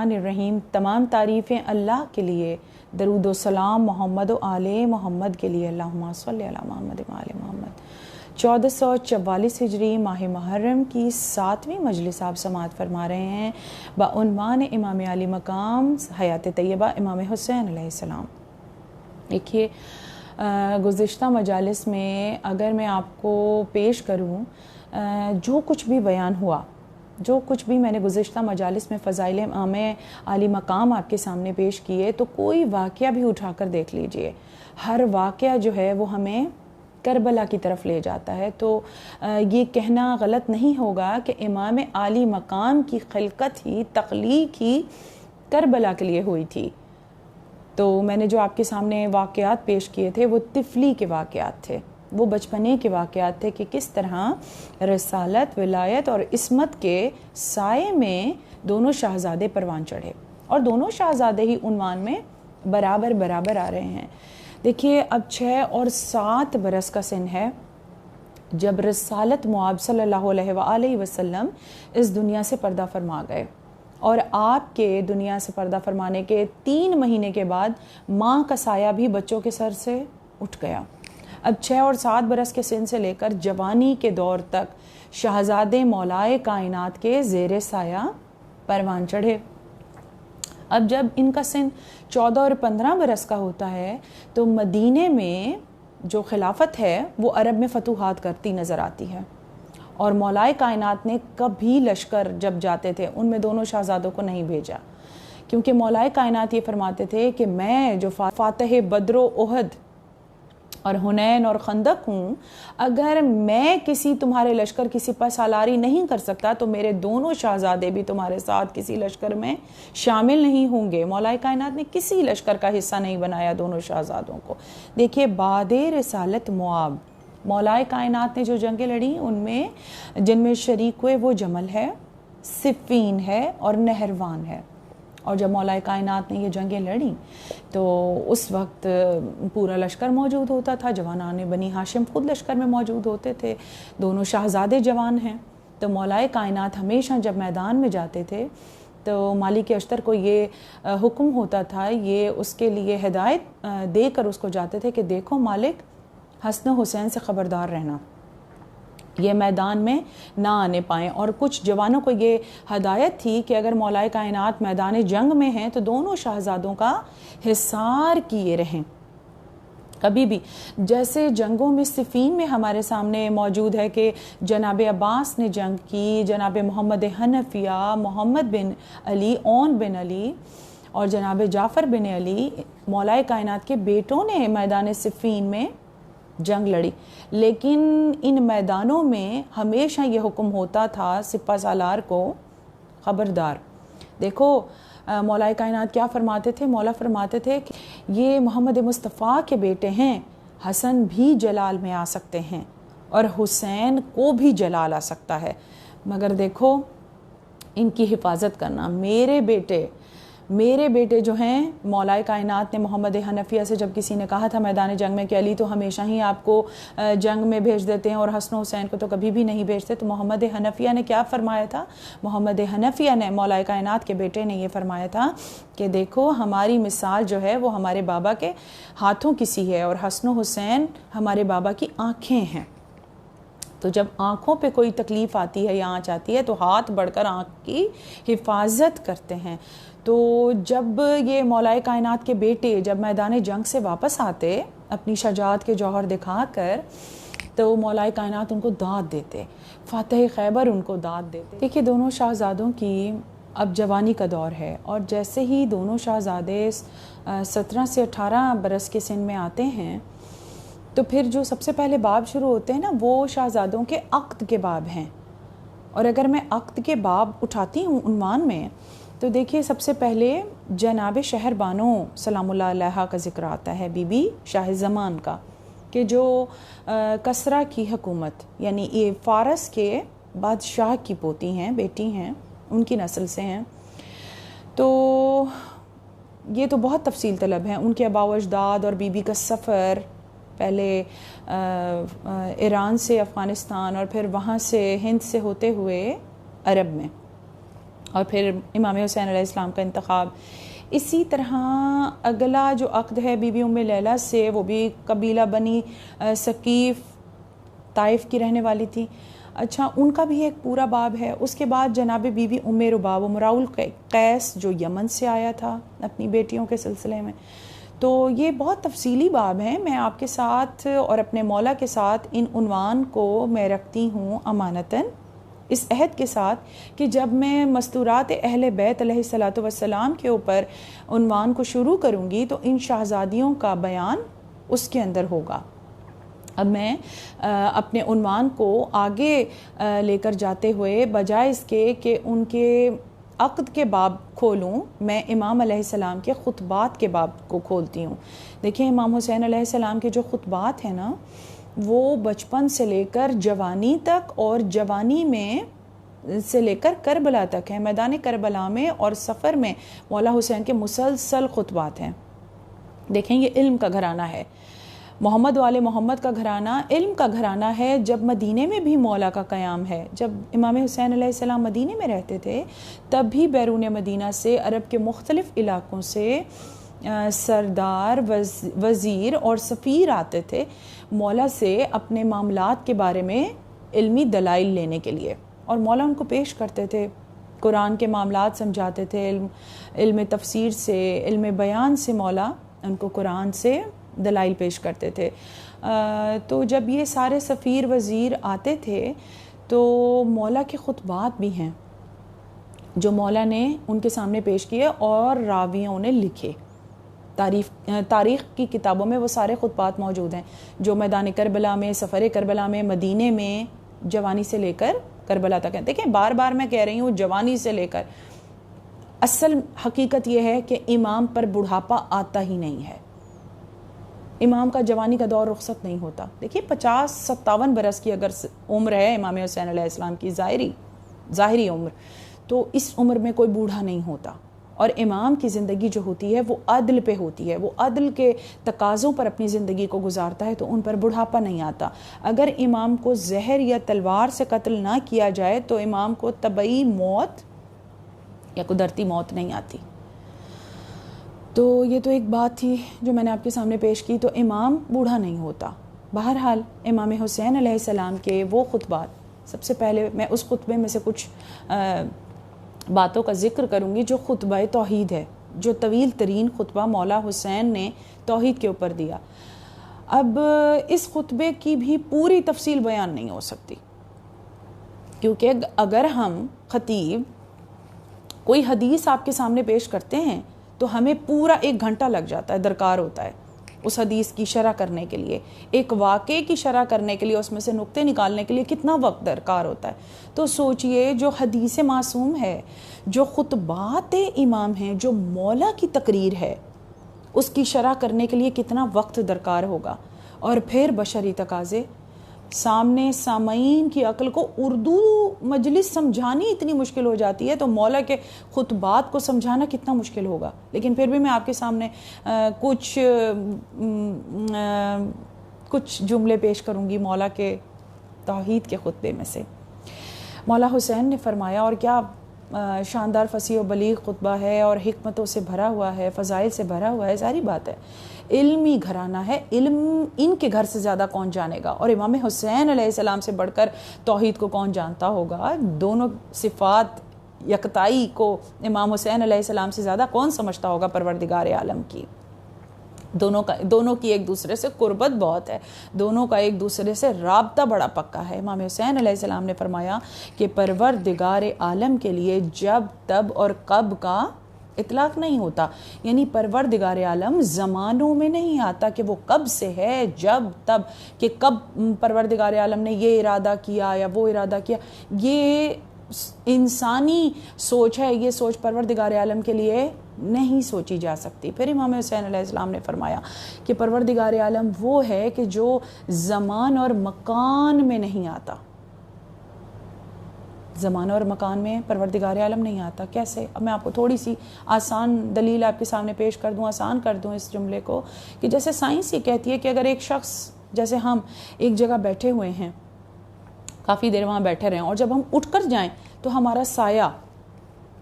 الرحمن الرحیم. تمام تعریفیں اللہ کے لیے، درود و سلام محمد و آل محمد کے لیے. اللہم صلی علی محمد و آل محمد. 1444 ہجری ماہ محرم کی 7ویں مجلس آپ سماعت فرما رہے ہیں بعنوان امام علی مقام حیات طیبہ امام حسین علیہ السلام. دیکھیے گزشتہ مجالس میں اگر میں آپ کو پیش کروں جو کچھ بھی بیان ہوا، جو کچھ بھی میں نے گزشتہ مجالس میں فضائل امام علی مقام آپ کے سامنے پیش کیے، تو کوئی واقعہ بھی اٹھا کر دیکھ لیجئے، ہر واقعہ جو ہے وہ ہمیں کربلا کی طرف لے جاتا ہے. تو یہ کہنا غلط نہیں ہوگا کہ امام علی مقام کی خلقت ہی، تخلیق ہی کربلا کے لیے ہوئی تھی. تو میں نے جو آپ کے سامنے واقعات پیش کیے تھے وہ طفلی کے واقعات تھے، وہ بچپنے کے واقعات تھے کہ کس طرح رسالت، ولایت اور عصمت کے سائے میں دونوں شہزادے پروان چڑھے، اور دونوں شہزادے ہی عنوان میں برابر برابر آ رہے ہیں. دیکھیے اب 6 اور 7 برس کا سن ہے جب رسالت مآب صلی اللہ علیہ وآلہ وسلم اس دنیا سے پردہ فرما گئے، اور آپ کے دنیا سے پردہ فرمانے کے 3 مہینے کے بعد ماں کا سایہ بھی بچوں کے سر سے اٹھ گیا. اب 6 اور 7 برس کے سن سے لے کر جوانی کے دور تک شہزادے مولائے کائنات کے زیر سایہ پروان چڑھے. اب جب ان کا سن 14 اور 15 برس کا ہوتا ہے تو مدینے میں جو خلافت ہے وہ عرب میں فتوحات کرتی نظر آتی ہے، اور مولائے کائنات نے کبھی لشکر جب جاتے تھے ان میں دونوں شہزادوں کو نہیں بھیجا، کیونکہ مولائے کائنات یہ فرماتے تھے کہ میں جو فاتح بدر و احد اور حنین اور خندق ہوں، اگر میں کسی تمہارے لشکر کی سپہ سالاری نہیں کر سکتا تو میرے دونوں شہزادے بھی تمہارے ساتھ کسی لشکر میں شامل نہیں ہوں گے. مولائے کائنات نے کسی لشکر کا حصہ نہیں بنایا دونوں شہزادوں کو. دیکھیے بعد رسالت مآب مولائے کائنات نے جو جنگیں لڑیں ان میں جن میں شریک ہوئے وہ جمل ہے، صفین ہے اور نہروان ہے. اور جب مولائے کائنات نے یہ جنگیں لڑیں تو اس وقت پورا لشکر موجود ہوتا تھا، جوانان بنی ہاشم خود لشکر میں موجود ہوتے تھے، دونوں شہزادے جوان ہیں. تو مولائے کائنات ہمیشہ جب میدان میں جاتے تھے تو مالک اشتر کو یہ حکم ہوتا تھا، یہ اس کے لیے ہدایت دے کر اس کو جاتے تھے کہ دیکھو مالک، حسن و حسین سے خبردار رہنا، یہ میدان میں نہ آنے پائیں. اور کچھ جوانوں کو یہ ہدایت تھی کہ اگر مولائے کائنات میدان جنگ میں ہیں تو دونوں شہزادوں کا حصار کیے رہیں کبھی بھی. جیسے جنگوں میں صفین میں ہمارے سامنے موجود ہے کہ جناب عباس نے جنگ کی، جناب محمد حنفیہ، محمد بن علی، اون بن علی اور جناب جعفر بن علی، مولائے کائنات کے بیٹوں نے میدان صفین میں جنگ لڑی. لیکن ان میدانوں میں ہمیشہ یہ حکم ہوتا تھا سپہ سالار کو، خبردار. دیکھو مولائے کائنات کیا فرماتے تھے؟ مولا فرماتے تھے کہ یہ محمد مصطفیٰ کے بیٹے ہیں، حسن بھی جلال میں آ سکتے ہیں اور حسین کو بھی جلال آ سکتا ہے، مگر دیکھو ان کی حفاظت کرنا. میرے بیٹے جو ہیں، مولائے کائنات نے محمد حنفیہ سے جب کسی نے کہا تھا میدان جنگ میں کہ علی تو ہمیشہ ہی آپ کو جنگ میں بھیج دیتے ہیں اور حسن و حسین کو تو کبھی بھی نہیں بھیجتے، تو محمد حنفیہ نے کیا فرمایا تھا؟ محمد حنفیہ نے، مولائے کائنات کے بیٹے نے یہ فرمایا تھا کہ دیکھو ہماری مثال جو ہے وہ ہمارے بابا کے ہاتھوں کی سی ہے، اور حسن و حسین ہمارے بابا کی آنکھیں ہیں. تو جب آنکھوں پہ کوئی تکلیف آتی ہے یا آنچ آتی ہے تو ہاتھ بڑھ کر آنکھ کی حفاظت کرتے ہیں. تو جب یہ مولائے کائنات کے بیٹے جب میدان جنگ سے واپس آتے اپنی شجاعت کے جوہر دکھا کر، تو مولائے کائنات ان کو داد دیتے، فاتح خیبر ان کو داد دیتے. دیکھیے دونوں شہزادوں کی اب جوانی کا دور ہے، اور جیسے ہی دونوں شہزادے 17 سے 18 برس کے سن میں آتے ہیں تو پھر جو سب سے پہلے باب شروع ہوتے ہیں نا وہ شہزادوں کے عقد کے باب ہیں. اور اگر میں عقد کے باب اٹھاتی ہوں عنوان میں تو دیکھیے سب سے پہلے جناب شہر بانو سلام اللہ علیہ کا ذکر آتا ہے، بی بی شاہ زمان کا، کہ جو کسرا کی حکومت یعنی یہ فارس کے بادشاہ کی پوتی ہیں، بیٹی ہیں، ان کی نسل سے ہیں. تو یہ تو بہت تفصیل طلب ہیں. ان کے آباء و اجداد اور بی بی کا سفر، پہلے ایران سے افغانستان اور پھر وہاں سے ہند سے ہوتے ہوئے عرب میں. اور پھر امام حسین علیہ السلام کا انتخاب. اسی طرح اگلا جو عقد ہے بی بی ام لیلہ سے، وہ بھی قبیلہ بنی ثقیف طائف کی رہنے والی تھی. اچھا، ان کا بھی ایک پورا باب ہے. اس کے بعد جناب بی بی ام رباب امراء القیس جو یمن سے آیا تھا اپنی بیٹیوں کے سلسلے میں. تو یہ بہت تفصیلی باب ہیں. میں آپ کے ساتھ اور اپنے مولا کے ساتھ ان عنوان کو میں رکھتی ہوں امانتاً، اس عہد کے ساتھ کہ جب میں مستورات اہل بیت علیہ الصلاۃ والسلام کے اوپر عنوان کو شروع کروں گی تو ان شہزادیوں کا بیان اس کے اندر ہوگا. اب میں اپنے عنوان کو آگے لے کر جاتے ہوئے بجائے اس کے کہ ان کے عقد کے باب کھولوں، میں امام علیہ السلام کے خطبات کے باب کو کھولتی ہوں. دیکھیں، امام حسین علیہ السلام کے جو خطبات ہیں نا، وہ بچپن سے لے کر جوانی تک اور جوانی میں سے لے کر کربلا تک ہیں. میدان کربلا میں اور سفر میں مولا حسین کے مسلسل خطبات ہیں. دیکھیں، یہ علم کا گھرانہ ہے. محمد والے محمد کا گھرانہ علم کا گھرانہ ہے. جب مدینے میں بھی مولا کا قیام ہے، جب امام حسین علیہ السلام مدینے میں رہتے تھے، تب بھی بیرون مدینہ سے عرب کے مختلف علاقوں سے سردار، وزیر اور سفیر آتے تھے مولا سے اپنے معاملات کے بارے میں علمی دلائل لینے کے لیے، اور مولا ان کو پیش کرتے تھے. قرآن کے معاملات سمجھاتے تھے. علم تفسیر سے، علم بیان سے مولا ان کو قرآن سے دلائل پیش کرتے تھے. تو جب یہ سارے سفیر وزیر آتے تھے تو مولا کے خطبات بھی ہیں جو مولا نے ان کے سامنے پیش کیے اور راویوں نے لکھے. تاریخ کی کتابوں میں وہ سارے خطبات موجود ہیں جو میدان کربلا میں، سفر کربلا میں، مدینے میں، جوانی سے لے کر کربلا تک ہیں. دیکھیں، بار بار میں کہہ رہی ہوں جوانی سے لے کر. اصل حقیقت یہ ہے کہ امام پر بڑھاپا آتا ہی نہیں ہے. امام کا جوانی کا دور رخصت نہیں ہوتا. دیکھیے، 50-57 برس کی اگر عمر ہے امام حسین علیہ السلام کی ظاہری عمر، تو اس عمر میں کوئی بوڑھا نہیں ہوتا. اور امام کی زندگی جو ہوتی ہے وہ عدل پہ ہوتی ہے، وہ عدل کے تقاضوں پر اپنی زندگی کو گزارتا ہے، تو ان پر بڑھاپا نہیں آتا. اگر امام کو زہر یا تلوار سے قتل نہ کیا جائے تو امام کو طبعی موت یا قدرتی موت نہیں آتی. تو یہ تو ایک بات تھی جو میں نے آپ کے سامنے پیش کی. تو امام بوڑھا نہیں ہوتا. بہرحال امام حسین علیہ السلام کے وہ خطبات، سب سے پہلے میں اس خطبے میں سے کچھ باتوں کا ذکر کروں گی جو خطبہ توحید ہے، جو طویل ترین خطبہ مولا حسین نے توحید کے اوپر دیا. اب اس خطبے کی بھی پوری تفصیل بیان نہیں ہو سکتی، کیونکہ اگر ہم خطیب کوئی حدیث آپ کے سامنے پیش کرتے ہیں تو ہمیں پورا 1 گھنٹہ لگ جاتا ہے، درکار ہوتا ہے اس حدیث کی شرح کرنے کے لیے. ایک واقعے کی شرح کرنے کے لیے، اس میں سے نقطے نکالنے کے لیے کتنا وقت درکار ہوتا ہے. تو سوچئے، جو حدیث معصوم ہے، جو خطبات امام ہیں، جو مولا کی تقریر ہے، اس کی شرح کرنے کے لیے کتنا وقت درکار ہوگا. اور پھر بشری تقاضے، سامنے سامعین کی عقل کو اردو مجلس سمجھانی اتنی مشکل ہو جاتی ہے، تو مولا کے خطبات کو سمجھانا کتنا مشکل ہوگا. لیکن پھر بھی میں آپ کے سامنے کچھ جملے پیش کروں گی مولا کے توحید کے خطبے میں سے. مولا حسین نے فرمایا، اور کیا شاندار فصیح و بلیغ خطبہ ہے اور حکمتوں سے بھرا ہوا ہے، فضائل سے بھرا ہوا ہے. ظاہری بات ہے، علمی گھرانہ ہے، علم ان کے گھر سے زیادہ کون جانے گا. اور امام حسین علیہ السلام سے بڑھ کر توحید کو کون جانتا ہوگا. دونوں صفات یکتائی کو امام حسین علیہ السلام سے زیادہ کون سمجھتا ہوگا پروردگار عالم کی. دونوں کی ایک دوسرے سے قربت بہت ہے، دونوں کا ایک دوسرے سے رابطہ بڑا پکا ہے. امام حسین علیہ السلام نے فرمایا کہ پروردگار عالم کے لیے جب، تب اور کب کا اطلاق نہیں ہوتا. یعنی پروردگار عالم زمانوں میں نہیں آتا کہ وہ کب سے ہے، جب تب، کہ کب پروردگار عالم نے یہ ارادہ کیا یا وہ ارادہ کیا. یہ انسانی سوچ ہے، یہ سوچ پروردگار عالم کے لیے نہیں سوچی جا سکتی. پھر امام حسین علیہ السلام نے فرمایا کہ پروردگار عالم وہ ہے کہ جو زمان اور مکان میں نہیں آتا. زمان اور مکان میں پروردگار عالم نہیں آتا. کیسے؟ اب میں آپ کو تھوڑی سی آسان دلیل آپ کے سامنے پیش کر دوں، آسان کر دوں اس جملے کو، کہ جیسے سائنس یہ کہتی ہے کہ اگر ایک شخص، جیسے ہم ایک جگہ بیٹھے ہوئے ہیں، کافی دیر وہاں بیٹھے رہیں، اور جب ہم اٹھ کر جائیں تو ہمارا سایہ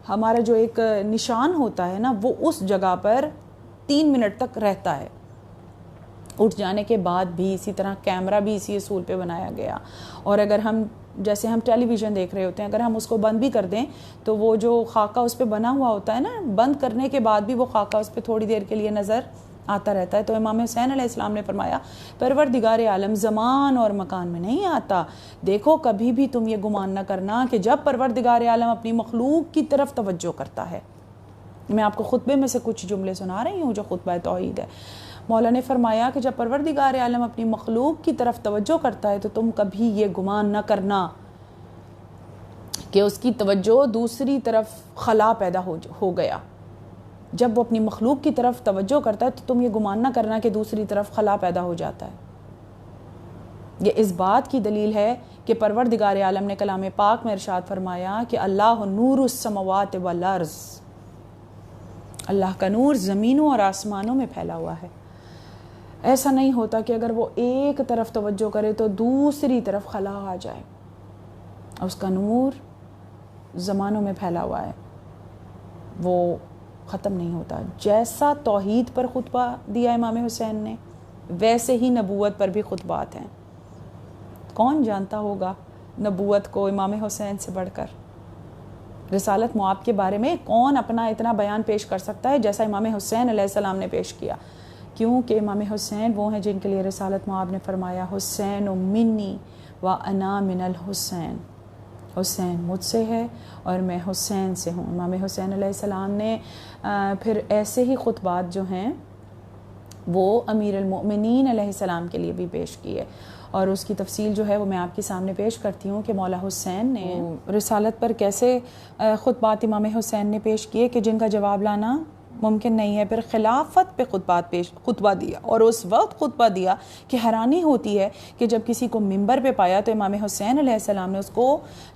ہمارا جو ایک نشان ہوتا ہے نا وہ اس جگہ پر 3 منٹ تک رہتا ہے. اٹھ جانے کے بعد بھی اسی طرح کیمرہ بھی اسی اصول پہ بنایا گیا. اور اگر ہم جیسے ہم ٹیلی ویژن دیکھ رہے ہوتے ہیں، اگر ہم اس کو بند بھی کر دیں تو وہ جو خاکہ اس پہ بنا ہوا ہوتا ہے نا، بند کرنے کے بعد بھی وہ خاکہ اس پہ تھوڑی دیر کے لیے نظر آتا رہتا ہے. تو امام حسین علیہ السلام نے فرمایا پروردگار عالم زمان اور مکان میں نہیں آتا. دیکھو کبھی بھی تم یہ گمان نہ کرنا کہ جب پروردگار عالم اپنی مخلوق کی طرف توجہ کرتا ہے. میں آپ کو خطبے میں سے کچھ جملے سنا رہی ہوں جو خطبہ توحید ہے. مولا نے فرمایا کہ جب پروردگار عالم اپنی مخلوق کی طرف توجہ کرتا ہے تو تم کبھی یہ گمان نہ کرنا کہ اس کی توجہ دوسری طرف خلا پیدا ہو گیا. جب وہ اپنی مخلوق کی طرف توجہ کرتا ہے تو تم یہ گمان نہ کرنا کہ دوسری طرف خلا پیدا ہو جاتا ہے. یہ اس بات کی دلیل ہے کہ پروردگار عالم نے کلام پاک میں ارشاد فرمایا کہ اللہ نور السماوات والارض، اللہ کا نور زمینوں اور آسمانوں میں پھیلا ہوا ہے. ایسا نہیں ہوتا کہ اگر وہ ایک طرف توجہ کرے تو دوسری طرف خلا آ جائے. اس کا نور زمانوں میں پھیلا ہوا ہے، وہ ختم نہیں ہوتا. جیسا توحید پر خطبہ دیا امام حسین نے ویسے ہی نبوت پر بھی خطبات ہیں. کون جانتا ہوگا نبوت کو امام حسین سے بڑھ کر؟ رسالت مآب کے بارے میں کون اپنا اتنا بیان پیش کر سکتا ہے جیسا امام حسین علیہ السلام نے پیش کیا؟ کیونکہ امام حسین وہ ہیں جن کے لیے رسالت مآب نے فرمایا حسین منی و انا من الحسین، حسین مجھ سے ہے اور میں حسین سے ہوں. امام حسین علیہ السلام نے پھر ایسے ہی خطبات جو ہیں وہ امیر المؤمنین علیہ السلام کے لیے بھی پیش کی ہے. اور اس کی تفصیل جو ہے وہ میں آپ کے سامنے پیش کرتی ہوں کہ مولا حسین نے رسالت پر کیسے خطبات امام حسین نے پیش کیے کہ جن کا جواب لانا ممکن نہیں ہے. پھر خلافت پہ خطبہ دیا، اور اس وقت خطبہ دیا کہ حیرانی ہوتی ہے کہ جب کسی کو منبر پہ پایا تو امام حسین علیہ السلام نے اس کو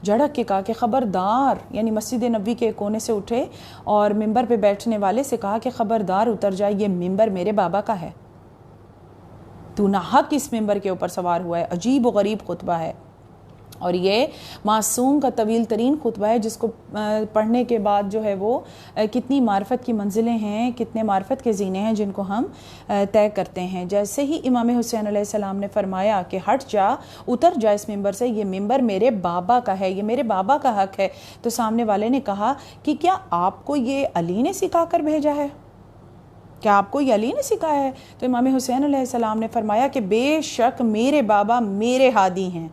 جھڑک کے کہا کہ خبردار، یعنی مسجد نبوی کے کونے سے اٹھے اور منبر پہ بیٹھنے والے سے کہا کہ خبردار اتر جائے، یہ منبر میرے بابا کا ہے، تو ناحق اس منبر کے اوپر سوار ہوا ہے. عجیب و غریب خطبہ ہے، اور یہ معصوم کا طویل ترین خطبہ ہے جس کو پڑھنے کے بعد جو ہے وہ کتنی معرفت کی منزلیں ہیں، کتنے معرفت کے زینے ہیں جن کو ہم طے کرتے ہیں. جیسے ہی امام حسین علیہ السلام نے فرمایا کہ ہٹ جا، اتر جا اس منبر سے، یہ منبر میرے بابا کا ہے، یہ میرے بابا کا حق ہے، تو سامنے والے نے کہا کہ کیا آپ کو یہ علی نے سکھا کر بھیجا ہے؟ کیا آپ کو یہ علی نے سکھایا ہے؟ تو امام حسین علیہ السلام نے فرمایا کہ بے شک میرے بابا میرے ہادی ہیں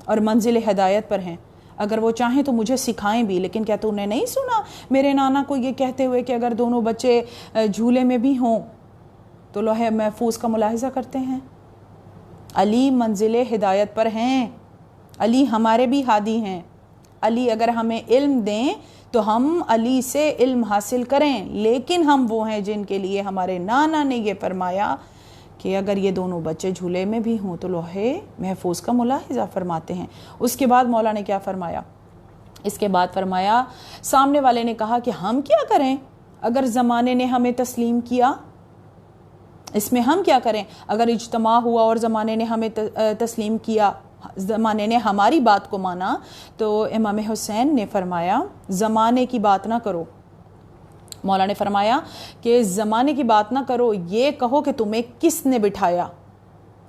اور منزل ہدایت پر ہیں، اگر وہ چاہیں تو مجھے سکھائیں بھی. لیکن کیا تو نے نہیں سنا میرے نانا کو یہ کہتے ہوئے کہ اگر دونوں بچے جھولے میں بھی ہوں تو لوح محفوظ کا ملاحظہ کرتے ہیں؟ علی منزل ہدایت پر ہیں، علی ہمارے بھی ہادی ہیں. علی اگر ہمیں علم دیں تو ہم علی سے علم حاصل کریں، لیکن ہم وہ ہیں جن کے لیے ہمارے نانا نے یہ فرمایا کہ اگر یہ دونوں بچے جھولے میں بھی ہوں تو لوح محفوظ کا ملاحظہ فرماتے ہیں. اس کے بعد مولا نے کیا فرمایا؟ اس کے بعد فرمایا سامنے والے نے کہا کہ ہم کیا کریں اگر زمانے نے ہمیں تسلیم کیا، اس میں ہم کیا کریں؟ اگر اجتماع ہوا اور زمانے نے ہمیں تسلیم کیا، زمانے نے ہماری بات کو مانا، تو امام حسین نے فرمایا زمانے کی بات نہ کرو. مولا نے فرمایا کہ زمانے کی بات نہ کرو، یہ کہو کہ تمہیں کس نے بٹھایا.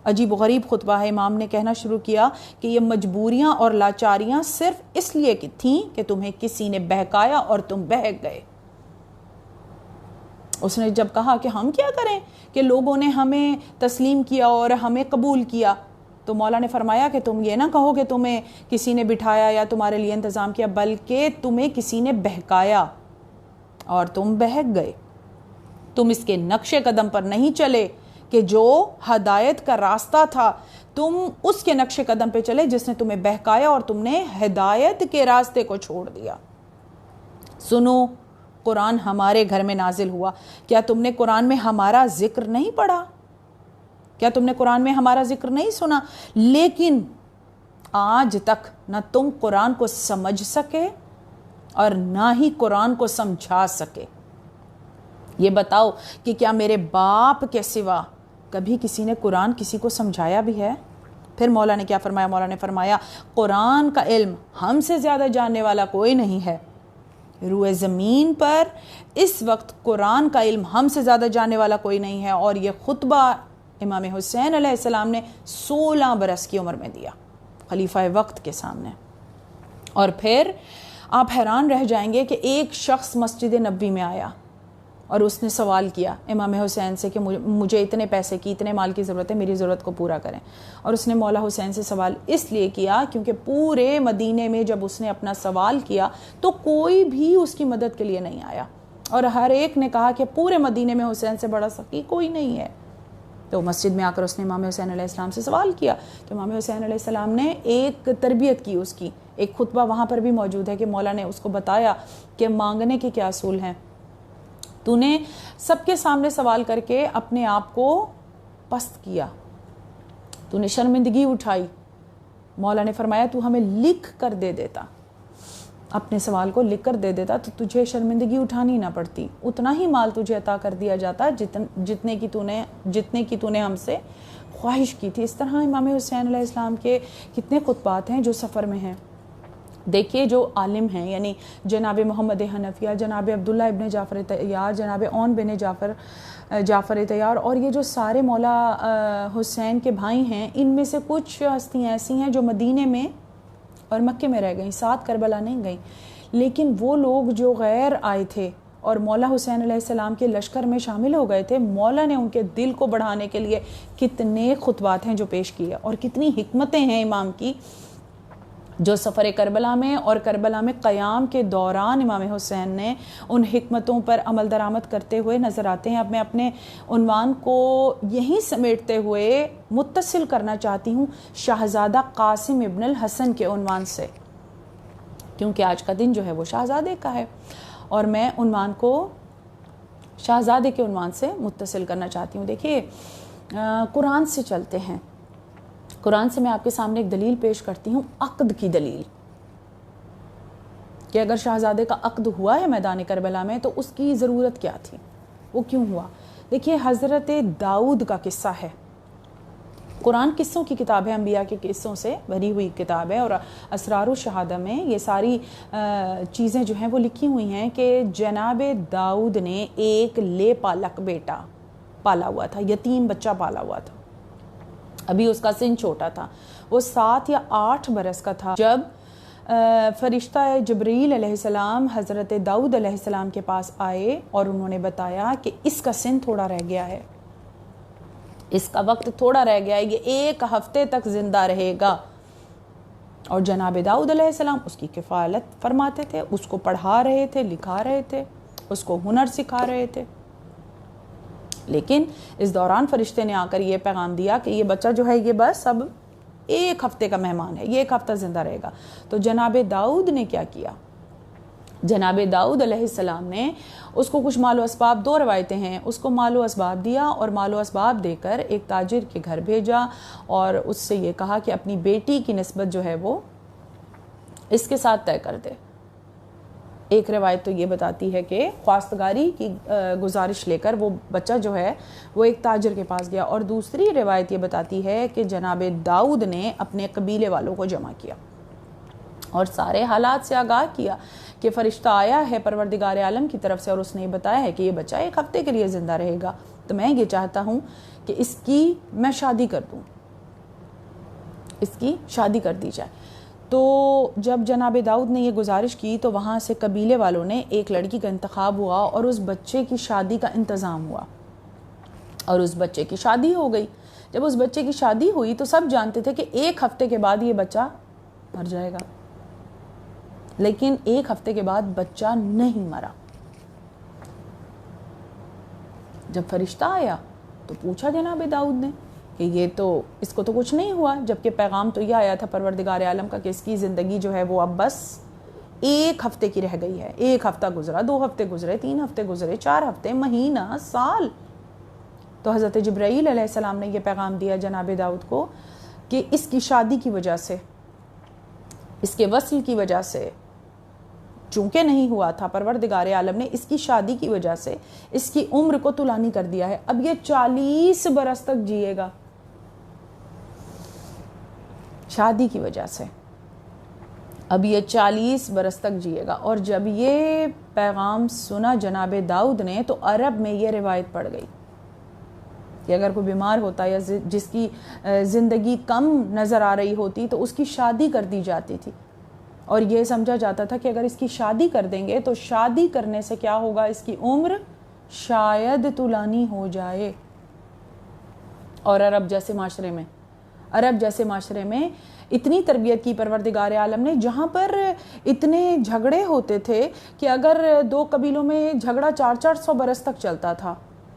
عجیب و غریب خطبہ ہے. امام نے کہنا شروع کیا کہ یہ مجبوریاں اور لاچاریاں صرف اس لیے کی تھیں کہ تمہیں کسی نے بہکایا اور تم بہک گئے. اس نے جب کہا کہ ہم کیا کریں کہ لوگوں نے ہمیں تسلیم کیا اور ہمیں قبول کیا، تو مولا نے فرمایا کہ تم یہ نہ کہو کہ تمہیں کسی نے بٹھایا یا تمہارے لیے انتظام کیا، بلکہ تمہیں کسی نے بہکایا اور تم بہک گئے. تم اس کے نقش قدم پر نہیں چلے کہ جو ہدایت کا راستہ تھا، تم اس کے نقش قدم پہ چلے جس نے تمہیں بہکایا اور تم نے ہدایت کے راستے کو چھوڑ دیا. سنو، قرآن ہمارے گھر میں نازل ہوا، کیا تم نے قرآن میں ہمارا ذکر نہیں پڑھا؟ کیا تم نے قرآن میں ہمارا ذکر نہیں سنا؟ لیکن آج تک نہ تم قرآن کو سمجھ سکے اور نہ ہی قرآن کو سمجھا سکے. یہ بتاؤ کہ کیا میرے باپ کے سوا کبھی کسی نے قرآن کسی کو سمجھایا بھی ہے؟ پھر مولا نے کیا فرمایا؟ مولا نے فرمایا قرآن کا علم ہم سے زیادہ جاننے والا کوئی نہیں ہے. روئے زمین پر اس وقت قرآن کا علم ہم سے زیادہ جاننے والا کوئی نہیں ہے، اور یہ خطبہ امام حسین علیہ السلام نے 16 برس کی عمر میں دیا خلیفہ وقت کے سامنے۔ اور پھر آپ حیران رہ جائیں گے کہ ایک شخص مسجد نبوی میں آیا اور اس نے سوال کیا امام حسین سے کہ مجھے اتنے پیسے کی، اتنے مال کی ضرورت ہے، میری ضرورت کو پورا کریں۔ اور اس نے مولا حسین سے سوال اس لیے کیا کیونکہ پورے مدینے میں جب اس نے اپنا سوال کیا تو کوئی بھی اس کی مدد کے لیے نہیں آیا، اور ہر ایک نے کہا کہ پورے مدینے میں حسین سے بڑا سخی کوئی نہیں ہے۔ تو مسجد میں آ کر اس نے امام حسین علیہ السلام سے سوال کیا تو امام حسین علیہ السلام نے ایک تربیت کی، اس کی ایک خطبہ وہاں پر بھی موجود ہے کہ مولا نے اس کو بتایا کہ مانگنے کے کیا اصول ہیں۔ تو نے سب کے سامنے سوال کر کے اپنے آپ کو پست کیا، تو نے شرمندگی اٹھائی، مولا نے فرمایا تو ہمیں لکھ کر دے دیتا، اپنے سوال کو لکھ کر دے دیتا تو تجھے شرمندگی اٹھانی نہ پڑتی، اتنا ہی مال تجھے عطا کر دیا جاتا جتنے کی تو نے ہم سے خواہش کی تھی۔ اس طرح امام حسین علیہ السلام کے کتنے خطبات ہیں جو سفر میں ہیں۔ دیکھیے جو عالم ہیں یعنی جناب محمد حنفیہ، جناب عبداللہ ابن جعفر طیار، جناب اون بن جعفر طیار، اور یہ جو سارے مولا حسین کے بھائی ہیں، ان میں سے کچھ ہستیاں ایسی ہیں جو مدینے میں اور مکے میں رہ گئیں، ساتھ کربلا نہیں گئیں، لیکن وہ لوگ جو غیر آئے تھے اور مولا حسین علیہ السلام کے لشکر میں شامل ہو گئے تھے، مولا نے ان کے دل کو بڑھانے کے لیے کتنے خطبات ہیں جو پیش کیے، اور کتنی حکمتیں ہیں امام کی جو سفر کربلا میں اور کربلا میں قیام کے دوران امام حسین نے ان حکمتوں پر عمل درآمد کرتے ہوئے نظر آتے ہیں۔ اب میں اپنے عنوان کو یہیں سمیٹتے ہوئے متصل کرنا چاہتی ہوں شہزادہ قاسم ابن الحسن کے عنوان سے، کیونکہ آج کا دن جو ہے وہ شہزادے کا ہے، اور میں عنوان کو شہزادے کے عنوان سے متصل کرنا چاہتی ہوں۔ دیکھیے قرآن سے چلتے ہیں، قرآن سے میں آپ کے سامنے ایک دلیل پیش کرتی ہوں، عقد کی دلیل، کہ اگر شہزادے کا عقد ہوا ہے میدان کربلا میں تو اس کی ضرورت کیا تھی، وہ کیوں ہوا۔ دیکھیے حضرت داؤد کا قصہ ہے، قرآن قصوں کی کتاب ہے، انبیاء کے قصوں سے بھری ہوئی کتاب ہے، اور اسرار الشہادہ میں یہ ساری چیزیں جو ہیں وہ لکھی ہوئی ہیں کہ جناب داؤد نے ایک لے پالک بیٹا پالا ہوا تھا، یتیم بچہ پالا ہوا تھا، ابھی اس کا سن چھوٹا تھا، وہ 7 یا 8 برس کا تھا جب فرشتہ جبرائیل علیہ السلام حضرت داؤد علیہ السلام کے پاس آئے اور انہوں نے بتایا کہ اس کا سن تھوڑا رہ گیا ہے، اس کا وقت تھوڑا رہ گیا ہے، یہ 1 ہفتے تک زندہ رہے گا، اور جناب داؤد علیہ السلام اس کی کفالت فرماتے تھے، اس کو پڑھا رہے تھے، لکھا رہے تھے، اس کو ہنر سکھا رہے تھے۔ لیکن اس دوران فرشتے نے آ کر یہ پیغام دیا کہ یہ بچہ جو ہے یہ بس اب 1 ہفتے کا مہمان ہے، یہ 1 ہفتہ زندہ رہے گا۔ تو جناب داؤد نے کیا کیا، جناب داؤد علیہ السلام نے اس کو کچھ مال و اسباب، 2 روایتیں ہیں، اس کو مال و اسباب دیا، اور مال و اسباب دے کر ایک تاجر کے گھر بھیجا اور اس سے یہ کہا کہ اپنی بیٹی کی نسبت جو ہے وہ اس کے ساتھ طے کر دے۔ ایک روایت تو یہ بتاتی ہے کہ خواستگاری کی گزارش لے کر وہ بچہ جو ہے وہ ایک تاجر کے پاس گیا، اور دوسری روایت یہ بتاتی ہے کہ جناب داؤد نے اپنے قبیلے والوں کو جمع کیا اور سارے حالات سے آگاہ کیا کہ فرشتہ آیا ہے پروردگار عالم کی طرف سے، اور اس نے یہ بتایا ہے کہ یہ بچہ 1 ہفتے کے لیے زندہ رہے گا، تو میں یہ چاہتا ہوں کہ اس کی میں شادی کر دوں، اس کی شادی کر دی جائے۔ تو جب جناب داؤد نے یہ گزارش کی تو وہاں سے قبیلے والوں نے ایک لڑکی کا انتخاب ہوا اور اس بچے کی شادی کا انتظام ہوا، اور اس بچے کی شادی ہو گئی۔ جب اس بچے کی شادی ہوئی تو سب جانتے تھے کہ 1 ہفتے کے بعد یہ بچہ مر جائے گا، لیکن 1 ہفتے کے بعد بچہ نہیں مرا۔ جب فرشتہ آیا تو پوچھا جناب داؤد نے کہ یہ تو اس کو تو کچھ نہیں ہوا، جبکہ پیغام تو یہ آیا تھا پروردگار عالم کا کہ اس کی زندگی جو ہے وہ اب بس 1 ہفتے کی رہ گئی ہے۔ 1 ہفتہ گزرا، 2 ہفتے گزرے، 3 ہفتے گزرے، 4 ہفتے، مہینہ، سال۔ تو حضرت جبرائیل علیہ السلام نے یہ پیغام دیا جناب داؤد کو کہ اس کی شادی کی وجہ سے، اس کے وصل کی وجہ سے، چونکہ نہیں ہوا تھا، پروردگار عالم نے اس کی شادی کی وجہ سے اس کی عمر کو طولانی کر دیا ہے، اب یہ 40 برس تک جیے گا شادی کی وجہ سے۔ اب یہ 40 برس تک جیے گا. اور جب یہ پیغام سنا جناب داؤد نے تو عرب میں یہ روایت پڑ گئی کہ اگر کوئی بیمار ہوتا یا جس کی زندگی کم نظر آ رہی ہوتی تو اس کی شادی کر دی جاتی تھی, اور یہ سمجھا جاتا تھا کہ اگر اس کی شادی کر دیں گے تو شادی کرنے سے کیا ہوگا, اس کی عمر شاید طولانی ہو جائے. اور عرب جیسے معاشرے میں اتنی تربیت کی پروردگار عالم نے, جہاں پر اتنے جھگڑے ہوتے تھے کہ اگر دو قبیلوں میں جھگڑا 400 برس تک چلتا تھا.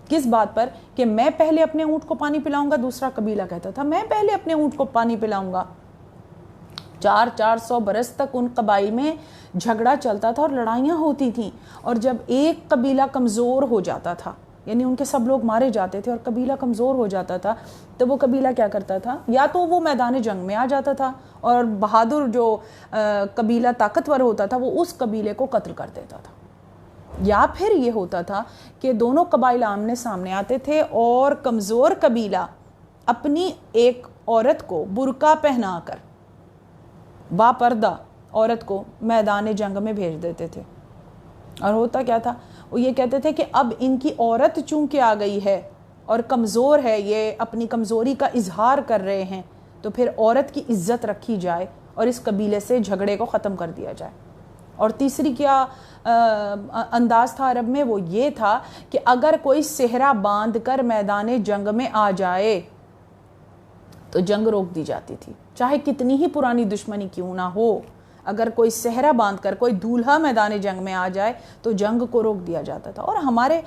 کس بات پر؟ کہ میں پہلے اپنے اونٹ کو پانی پلاؤں گا, دوسرا قبیلہ کہتا تھا میں پہلے اپنے اونٹ کو پانی پلاؤں گا. 400 برس تک ان قبائل میں جھگڑا چلتا تھا اور لڑائیاں ہوتی تھیں. اور جب ایک قبیلہ کمزور ہو جاتا تھا, یعنی ان کے سب لوگ مارے جاتے تھے اور قبیلہ کمزور ہو جاتا تھا, تو وہ قبیلہ کیا کرتا تھا, یا تو وہ میدان جنگ میں آ جاتا تھا اور بہادر جو قبیلہ طاقتور ہوتا تھا وہ اس قبیلے کو قتل کر دیتا تھا, یا پھر یہ ہوتا تھا کہ دونوں قبائل آمنے سامنے آتے تھے اور کمزور قبیلہ اپنی ایک عورت کو برقع پہنا کر, باپردہ عورت کو میدان جنگ میں بھیج دیتے تھے. اور ہوتا کیا تھا, وہ یہ کہتے تھے کہ اب ان کی عورت چونکہ آ گئی ہے اور کمزور ہے, یہ اپنی کمزوری کا اظہار کر رہے ہیں, تو پھر عورت کی عزت رکھی جائے اور اس قبیلے سے جھگڑے کو ختم کر دیا جائے. اور تیسری کیا انداز تھا عرب میں, وہ یہ تھا کہ اگر کوئی صحرا باندھ کر میدان جنگ میں آ جائے تو جنگ روک دی جاتی تھی, چاہے کتنی ہی پرانی دشمنی کیوں نہ ہو. اگر کوئی صحرا باندھ کر کوئی دولہا میدان جنگ میں آ جائے تو جنگ کو روک دیا جاتا تھا. اور ہمارے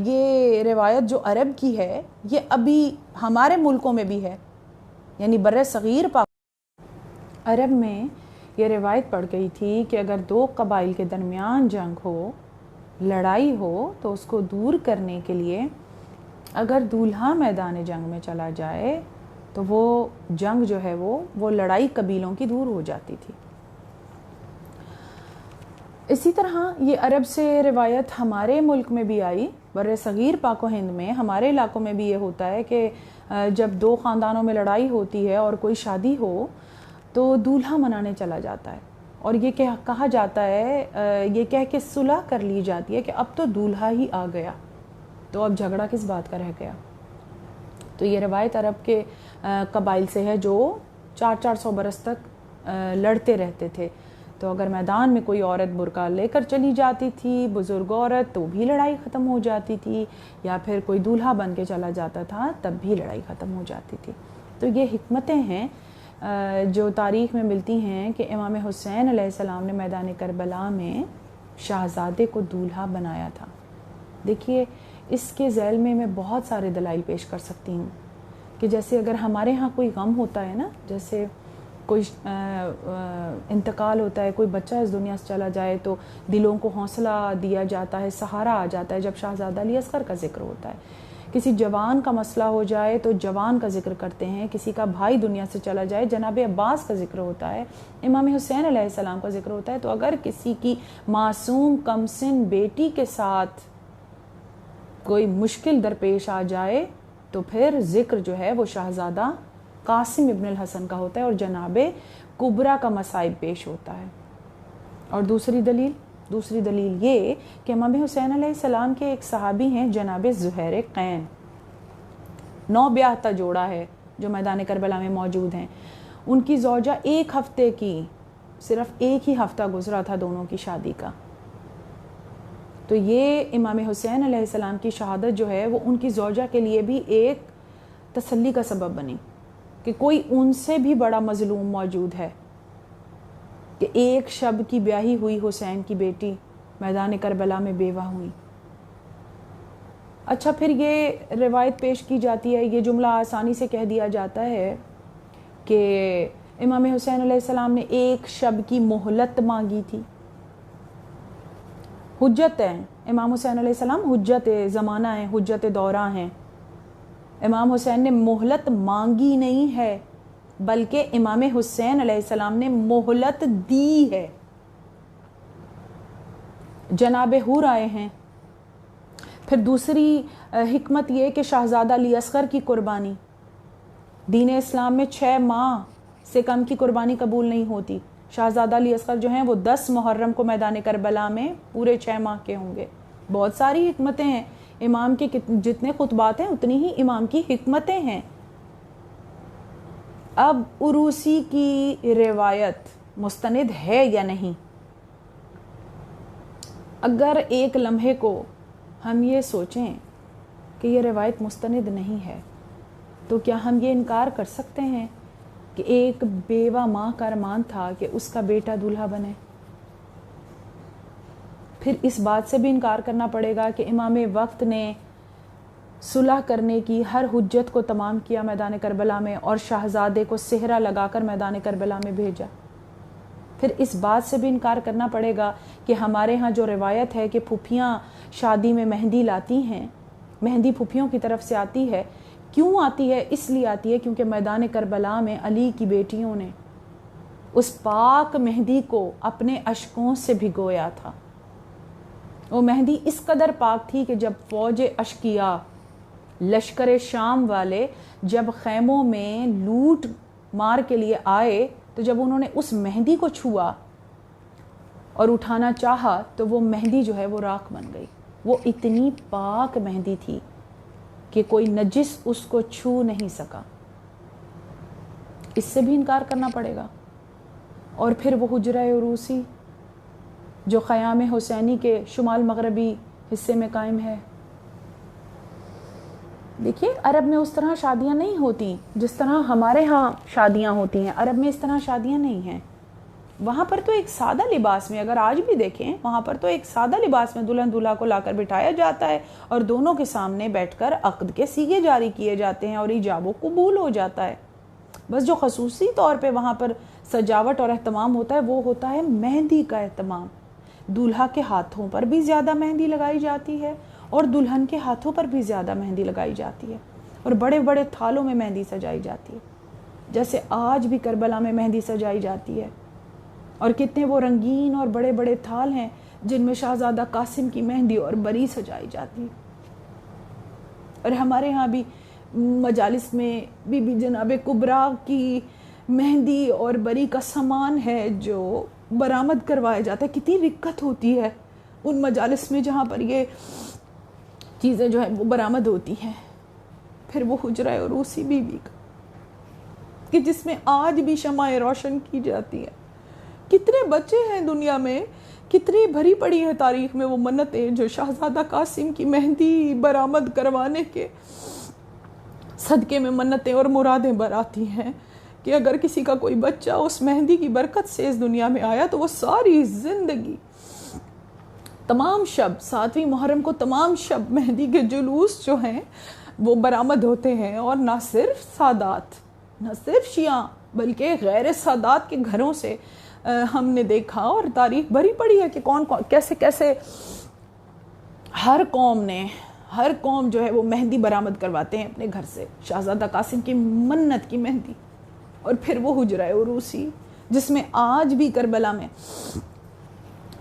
یہ روایت جو عرب کی ہے یہ ابھی ہمارے ملکوں میں بھی ہے, یعنی بر صغیر عرب میں یہ روایت پڑ گئی تھی کہ اگر دو قبائل کے درمیان جنگ ہو, لڑائی ہو, تو اس کو دور کرنے کے لیے اگر دولہا میدان جنگ میں چلا جائے تو وہ جنگ جو ہے وہ لڑائی قبیلوں کی دور ہو جاتی تھی. اسی طرح یہ عرب سے روایت ہمارے ملک میں بھی آئی, بر صغیر پاک و ہند میں ہمارے علاقوں میں بھی یہ ہوتا ہے کہ جب دو خاندانوں میں لڑائی ہوتی ہے اور کوئی شادی ہو تو دولہا منانے چلا جاتا ہے, اور یہ کہا جاتا ہے, یہ کہہ کے صلح کر لی جاتی ہے کہ اب تو دولہا ہی آ گیا, تو اب جھگڑا کس بات کا رہ گیا. تو یہ روایت عرب کے قبائل سے ہے جو 400 برس تک لڑتے رہتے تھے. تو اگر میدان میں کوئی عورت برقع لے کر چلی جاتی تھی, بزرگ عورت, تو بھی لڑائی ختم ہو جاتی تھی, یا پھر کوئی دولہا بن کے چلا جاتا تھا تب بھی لڑائی ختم ہو جاتی تھی. تو یہ حکمتیں ہیں جو تاریخ میں ملتی ہیں کہ امام حسین علیہ السلام نے میدان کربلا میں شہزادے کو دولہا بنایا تھا. دیکھیے اس کے ذیل میں بہت سارے دلائل پیش کر سکتی ہوں کہ جیسے اگر ہمارے ہاں کوئی غم ہوتا ہے نا, جیسے کوئی انتقال ہوتا ہے, کوئی بچہ اس دنیا سے چلا جائے تو دلوں کو حوصلہ دیا جاتا ہے, سہارا آ جاتا ہے جب شہزادہ علی اصغر کا ذکر ہوتا ہے. کسی جوان کا مسئلہ ہو جائے تو جوان کا ذکر کرتے ہیں, کسی کا بھائی دنیا سے چلا جائے جناب عباس کا ذکر ہوتا ہے, امام حسین علیہ السلام کا ذکر ہوتا ہے. تو اگر کسی کی معصوم کمسن بیٹی کے ساتھ کوئی مشکل درپیش آ جائے تو پھر ذکر جو ہے وہ شہزادہ قاسم ابن الحسن کا ہوتا ہے اور جناب کبرا کا مصائب پیش ہوتا ہے. اور دوسری دلیل یہ کہ امام حسین علیہ السلام کے ایک صحابی ہیں جناب زہیر قین, 9 بیاہتا جوڑا ہے جو میدان کربلا میں موجود ہیں. ان کی زوجہ ایک ہفتے کی, صرف ایک ہی ہفتہ گزرا تھا دونوں کی شادی کا. تو یہ امام حسین علیہ السلام کی شہادت جو ہے وہ ان کی زوجہ کے لیے بھی ایک تسلی کا سبب بنی کہ کوئی ان سے بھی بڑا مظلوم موجود ہے کہ ایک شب کی بیاہی ہوئی حسین کی بیٹی میدان کربلا میں بیوہ ہوئی. اچھا, پھر یہ روایت پیش کی جاتی ہے, یہ جملہ آسانی سے کہہ دیا جاتا ہے کہ امام حسین علیہ السلام نے ایک شب کی مہلت مانگی تھی. حجت ہے امام حسین علیہ السلام, حجت زمانہ ہیں, حجت دورہ ہیں. امام حسین نے مہلت مانگی نہیں ہے بلکہ امام حسین علیہ السلام نے مہلت دی ہے. جناب حور آئے ہیں. پھر دوسری حکمت یہ کہ شہزادہ علی اصغر کی قربانی, دین اسلام میں 6 ماہ سے کم کی قربانی قبول نہیں ہوتی. شہزادہ علی اصغر جو ہیں وہ 10 محرم کو میدان کربلا میں پورے 6 ماہ کے ہوں گے. بہت ساری حکمتیں ہیں امام کے، جتنے خطبات ہیں اتنی ہی امام کی حکمتیں ہیں. اب عروسی کی روایت مستند ہے یا نہیں؟ اگر ایک لمحے کو ہم یہ سوچیں کہ یہ روایت مستند نہیں ہے تو کیا ہم یہ انکار کر سکتے ہیں کہ ایک بیوہ ماں کا ارمان تھا کہ اس کا بیٹا دولہا بنے؟ پھر اس بات سے بھی انکار کرنا پڑے گا کہ امام وقت نے صلح کرنے کی ہر حجت کو تمام کیا میدان کربلا میں، اور شہزادے کو صحرا لگا کر میدان کربلا میں بھیجا. پھر اس بات سے بھی انکار کرنا پڑے گا کہ ہمارے ہاں جو روایت ہے کہ پھوپھیاں شادی میں مہندی لاتی ہیں، مہندی پھوپھیوں کی طرف سے آتی ہے. کیوں آتی ہے؟ اس لیے آتی ہے کیونکہ میدان کربلا میں علی کی بیٹیوں نے اس پاک مہندی کو اپنے اشکوں سے بھگویا تھا. وہ مہندی اس قدر پاک تھی کہ جب فوج اشقیاء، لشکر شام والے جب خیموں میں لوٹ مار کے لیے آئے تو جب انہوں نے اس مہندی کو چھوا اور اٹھانا چاہا تو وہ مہندی جو ہے وہ راکھ بن گئی. وہ اتنی پاک مہندی تھی کہ کوئی نجس اس کو چھو نہیں سکا. اس سے بھی انکار کرنا پڑے گا. اور پھر وہ حجرہ عروسی جو خیام حسینی کے شمال مغربی حصے میں قائم ہے. دیکھیے عرب میں اس طرح شادیاں نہیں ہوتی جس طرح ہمارے ہاں شادیاں ہوتی ہیں. عرب میں اس طرح شادیاں نہیں ہیں. وہاں پر تو ایک سادہ لباس میں، اگر آج بھی دیکھیں وہاں پر تو ایک سادہ لباس میں دلہن دولہا کو لا کر بٹھایا جاتا ہے اور دونوں کے سامنے بیٹھ کر عقد کے سیغے جاری کیے جاتے ہیں اور ایجاب و قبول ہو جاتا ہے. بس جو خصوصی طور پہ وہاں پر سجاوٹ اور اہتمام ہوتا ہے وہ ہوتا ہے مہندی کا اہتمام. دولہا کے ہاتھوں پر بھی زیادہ مہندی لگائی جاتی ہے اور دلہن کے ہاتھوں پر بھی زیادہ مہندی لگائی جاتی ہے، اور بڑے بڑے تھالوں میں مہندی سجائی جاتی ہے، جیسے آج بھی کربلا میں مہندی سجائی جاتی ہے. اور کتنے وہ رنگین اور بڑے بڑے تھال ہیں جن میں شہزادہ قاسم کی مہندی اور بری سجائی جاتی ہے. اور ہمارے ہاں بھی مجالس میں بی بی جناب کبریٰ کی مہندی اور بری کا سامان ہے جو برآمد کروایا جاتا ہے. کتنی رکت ہوتی ہے ان مجالس میں جہاں پر یہ چیزیں جو ہیں وہ برآمد ہوتی ہیں. پھر وہ حجرہ عروسی بی بی کا کہ جس میں آج بھی شمعیں روشن کی جاتی ہے. کتنے بچے ہیں دنیا میں، کتنی بھری پڑی ہے تاریخ میں وہ منتیں جو شہزادہ قاسم کی مہندی برآمد کروانے کے صدقے میں منتیں اور مرادیں براتی ہیں کہ اگر کسی کا کوئی بچہ اس مہندی کی برکت سے اس دنیا میں آیا تو وہ ساری زندگی تمام شب 7ویں محرم کو تمام شب مہندی کے جلوس جو ہیں وہ برآمد ہوتے ہیں. اور نہ صرف سادات، نہ صرف شیعہ بلکہ غیر سادات کے گھروں سے ہم نے دیکھا اور تاریخ بھری پڑی ہے کہ کون کیسے کیسے ہر قوم جو ہے وہ مہندی برآمد کرواتے ہیں اپنے گھر سے. شہزادہ قاسم کی منت کی مہندی. اور پھر وہ حجرہ عروسی جس میں آج بھی کربلا میں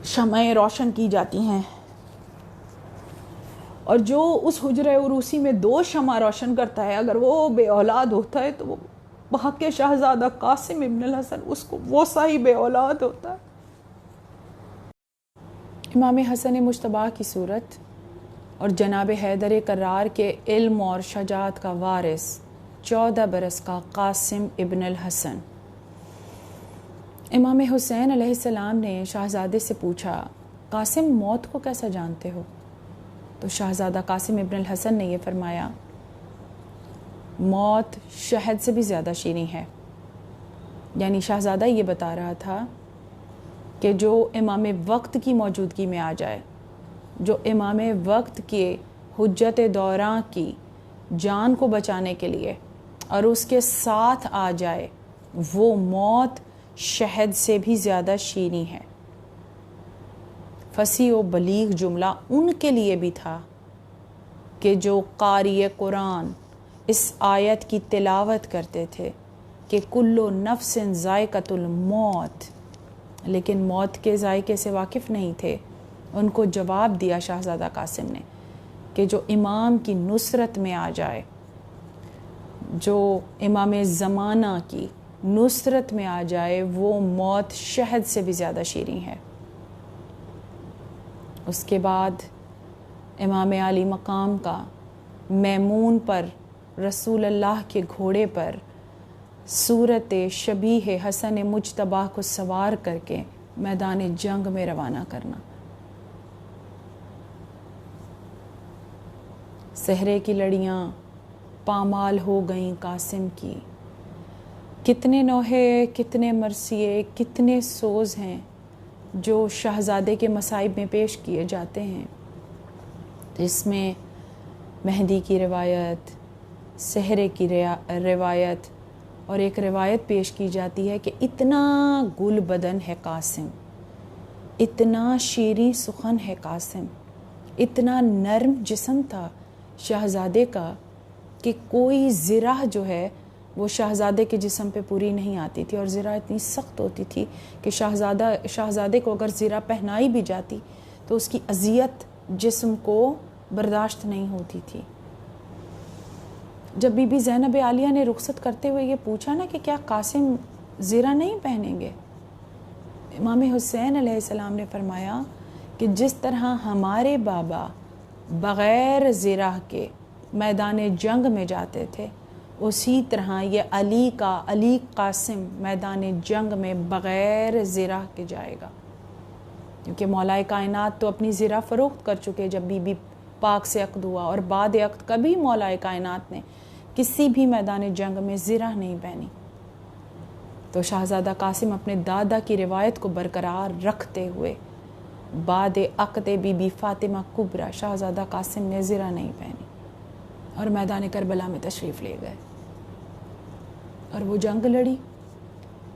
شمعیں روشن کی جاتی ہیں، اور جو اس حجرہ عروسی میں 2 شمع روشن کرتا ہے اگر وہ بے اولاد ہوتا ہے تو وہ حق کے شہزادہ قاسم ابن الحسن اس کو وہ صاحب اولاد ہوتا ہے. امام حسن مجتبیٰ کی صورت اور جناب حیدر کرار کے علم اور شجاعت کا وارث 14 برس کا قاسم ابن الحسن. امام حسین علیہ السلام نے شہزادے سے پوچھا قاسم موت کو کیسا جانتے ہو؟ تو شہزادہ قاسم ابن الحسن نے یہ فرمایا موت شہد سے بھی زیادہ شیریں ہے. یعنی شہزادہ یہ بتا رہا تھا کہ جو امام وقت کی موجودگی میں آ جائے، جو امام وقت کے حجت دوراں کی جان کو بچانے کے لیے اور اس کے ساتھ آ جائے، وہ موت شہد سے بھی زیادہ شیریں ہے. فصیح و بلیغ جملہ ان کے لیے بھی تھا کہ جو قاری قرآن اس آیت کی تلاوت کرتے تھے کہ کلو نفس ذائقۃ الموت، لیکن موت کے ذائقے سے واقف نہیں تھے. ان کو جواب دیا شہزادہ قاسم نے کہ جو امام کی نصرت میں آ جائے، جو امام زمانہ کی نصرت میں آ جائے وہ موت شہد سے بھی زیادہ شیریں ہے۔ اس کے بعد امام عالی مقام کا میمون پر رسول اللہ کے گھوڑے پر صورت شبیہ حسن مجتبیٰ کو سوار کر کے میدان جنگ میں روانہ کرنا۔ صحرے کی لڑیاں پامال ہو گئیں قاسم کی، کتنے نوحے، کتنے مرثیے، کتنے سوز ہیں جو شہزادے کے مصائب میں پیش کیے جاتے ہیں۔ تو اس میں مہدی کی روایت، صحرے کی روایت، اور ایک روایت پیش کی جاتی ہے کہ اتنا گل بدن ہے قاسم، اتنا شیریں سخن ہے قاسم، اتنا نرم جسم تھا شہزادے کا کہ کوئی زرہ جو ہے وہ شہزادے کے جسم پہ پوری نہیں آتی تھی، اور زرہ اتنی سخت ہوتی تھی کہ شہزادے کو اگر زرہ پہنائی بھی جاتی تو اس کی اذیت جسم کو برداشت نہیں ہوتی تھی۔ جب بی بی زینب عالیہ نے رخصت کرتے ہوئے یہ پوچھا نا کہ کیا قاسم زرہ نہیں پہنیں گے، امام حسین علیہ السلام نے فرمایا کہ جس طرح ہمارے بابا بغیر زرہ کے میدان جنگ میں جاتے تھے، اسی طرح یہ علی قاسم میدان جنگ میں بغیر زرہ کے جائے گا، کیونکہ مولا کائنات تو اپنی زرہ فروخت کر چکے جب بی بی پاک سے عقد ہوا، اور بعد عقد کبھی مولا کائنات نے کسی بھی میدان جنگ میں زرہ نہیں پہنی۔ تو شہزادہ قاسم اپنے دادا کی روایت کو برقرار رکھتے ہوئے بعد عقد بی بی فاطمہ کبریٰ شہزادہ قاسم نے زرہ نہیں پہنی اور میدان کربلا میں تشریف لے گئے، اور وہ جنگ لڑی۔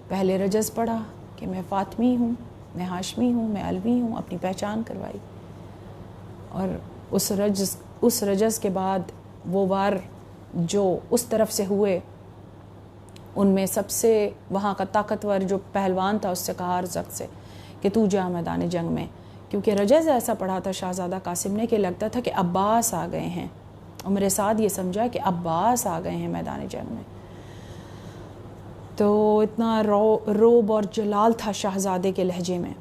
پہلے رجز پڑھا کہ میں فاطمی ہوں، میں ہاشمی ہوں، میں علوی ہوں، اپنی پہچان کروائی، اور اس رجز کے بعد وہ وار جو اس طرف سے ہوئے ان میں سب سے وہاں کا طاقتور جو پہلوان تھا اس سے کہا ارزق سے کہ تو جا میدان جنگ میں، کیونکہ رجز ایسا پڑھا تھا شہزادہ قاسم نے کہ لگتا تھا کہ عباس آ گئے ہیں، عمر سعد یہ سمجھا کہ عباس آ گئے ہیں میدان جنگ میں۔ تو اتنا روب اور جلال تھا شہزادے کے لہجے میں۔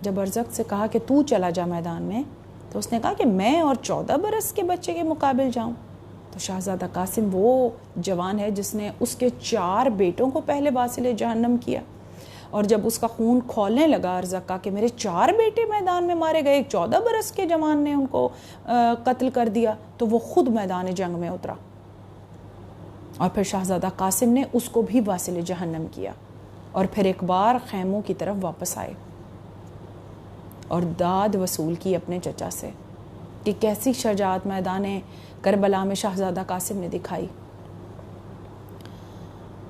جب ارزق سے کہا کہ تو چلا جا میدان میں، تو اس نے کہا کہ میں اور 14 برس کے بچے کے مقابل جاؤں؟ تو شہزادہ قاسم وہ جوان ہے جس نے اس کے 4 بیٹوں کو پہلے واصل جہنم کیا، اور جب اس کا خون کھولنے لگا ارزق کا کہ میرے 4 بیٹے میدان میں مارے گئے، ایک 14 برس کے جوان نے ان کو قتل کر دیا، تو وہ خود میدان جنگ میں اترا، اور پھر شہزادہ قاسم نے اس کو بھی واصل جہنم کیا، اور پھر ایک بار خیموں کی طرف واپس آئے اور داد وصول کی اپنے چچا سے کہ کیسی شجاعت میدان کربلا میں شہزادہ قاسم نے دکھائی۔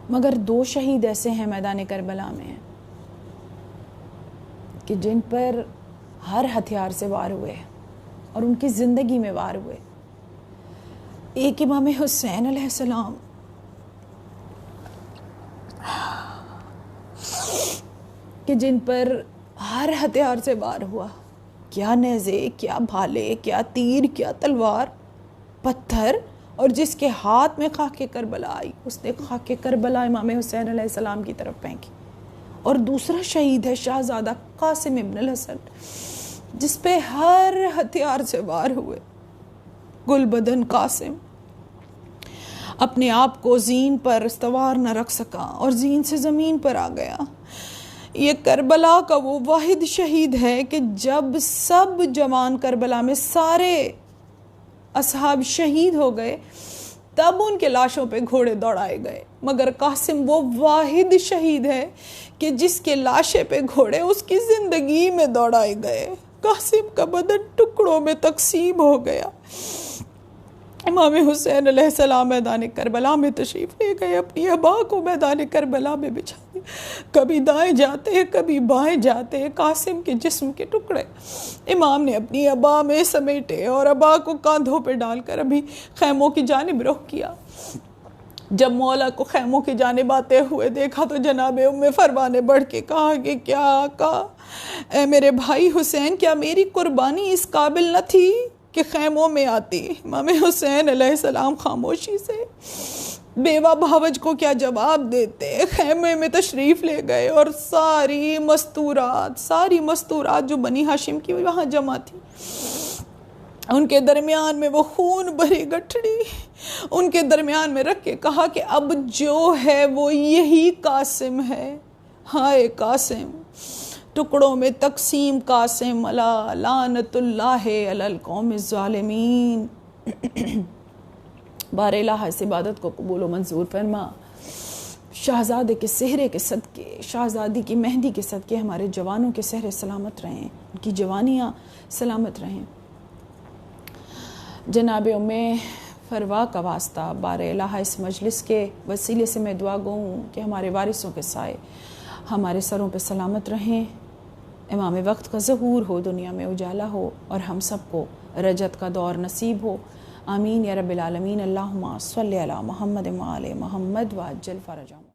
مگر 2 شہید ایسے ہیں میدان کربلا میں کہ جن پر ہر ہتھیار سے وار ہوئے اور ان کی زندگی میں وار ہوئے۔ ایک امام حسین علیہ السلام کہ جن پر ہر ہتھیار سے وار ہوا، کیا نیزے، کیا بھالے، کیا تیر، کیا تلوار، پتھر، اور جس کے ہاتھ میں خاک کربلا آئی اس نے خاک کربلا امام حسین علیہ السلام کی طرف پھینکی۔ اور دوسرا شہید ہے شہزادہ قاسم ابن الحسن جس پہ ہر ہتھیار سے وار ہوئے۔ گل بدن قاسم اپنے آپ کو زین پر استوار نہ رکھ سکا اور زین سے زمین پر آ گیا۔ یہ کربلا کا وہ واحد شہید ہے کہ جب سب جوان کربلا میں سارے اصحاب شہید ہو گئے تب ان کے لاشوں پہ گھوڑے دوڑائے گئے، مگر قاسم وہ واحد شہید ہے کہ جس کے لاشے پہ گھوڑے اس کی زندگی میں دوڑائے گئے۔ قاسم کا بدن ٹکڑوں میں تقسیم ہو گیا۔ امام حسین علیہ السلام میدان کربلا میں تشریف لے گئے، اپنی ابا کو میدان کربلا میں بچھا دیا، کبھی دائیں جاتے کبھی بائیں جاتے، قاسم کے جسم کے ٹکڑے امام نے اپنی ابا میں سمیٹے اور ابا کو کاندھوں پہ ڈال کر ابھی خیموں کی جانب رخ کیا۔ جب مولا کو خیموں کی جانب آتے ہوئے دیکھا تو جناب ام فروا نے بڑھ کے کہا کہ کیا آقا، اے میرے بھائی حسین، کیا میری قربانی اس قابل نہ تھی کہ خیموں میں آتی؟ امام حسین علیہ السلام خاموشی سے بیوہ بھاوج کو کیا جواب دیتے؟ خیمے میں تشریف لے گئے اور ساری مستورات جو بنی ہاشم کی وہاں جمع تھی، ان کے درمیان میں وہ خون بھری گٹھڑی ان کے درمیان میں رکھ کے کہا کہ اب جو ہے وہ یہی قاسم ہے، ہائے قاسم، ٹکڑوں میں تقسیم قاسم، الا لعنت اللہ علی القوم الظالمین۔ بار الہ اس عبادت کو قبول و منظور فرما، شہزادے کے سہرے کے صدقے، شہزادی کی مہندی کے صدقے ہمارے جوانوں کے سہرے سلامت رہیں، ان کی جوانیاں سلامت رہیں۔ جناب ام فروا کا واسطہ بار الہ اس مجلس کے وسیلے سے میں دعا گو ہوں کہ ہمارے وارثوں کے سائے ہمارے سروں پہ سلامت رہیں، امام وقت کا ظہور ہو، دنیا میں اجالا ہو، اور ہم سب کو رجت کا دور نصیب ہو، آمین یا رب العالمین۔ اللہم صلی علی محمد وآل محمد وعجل فرجہم۔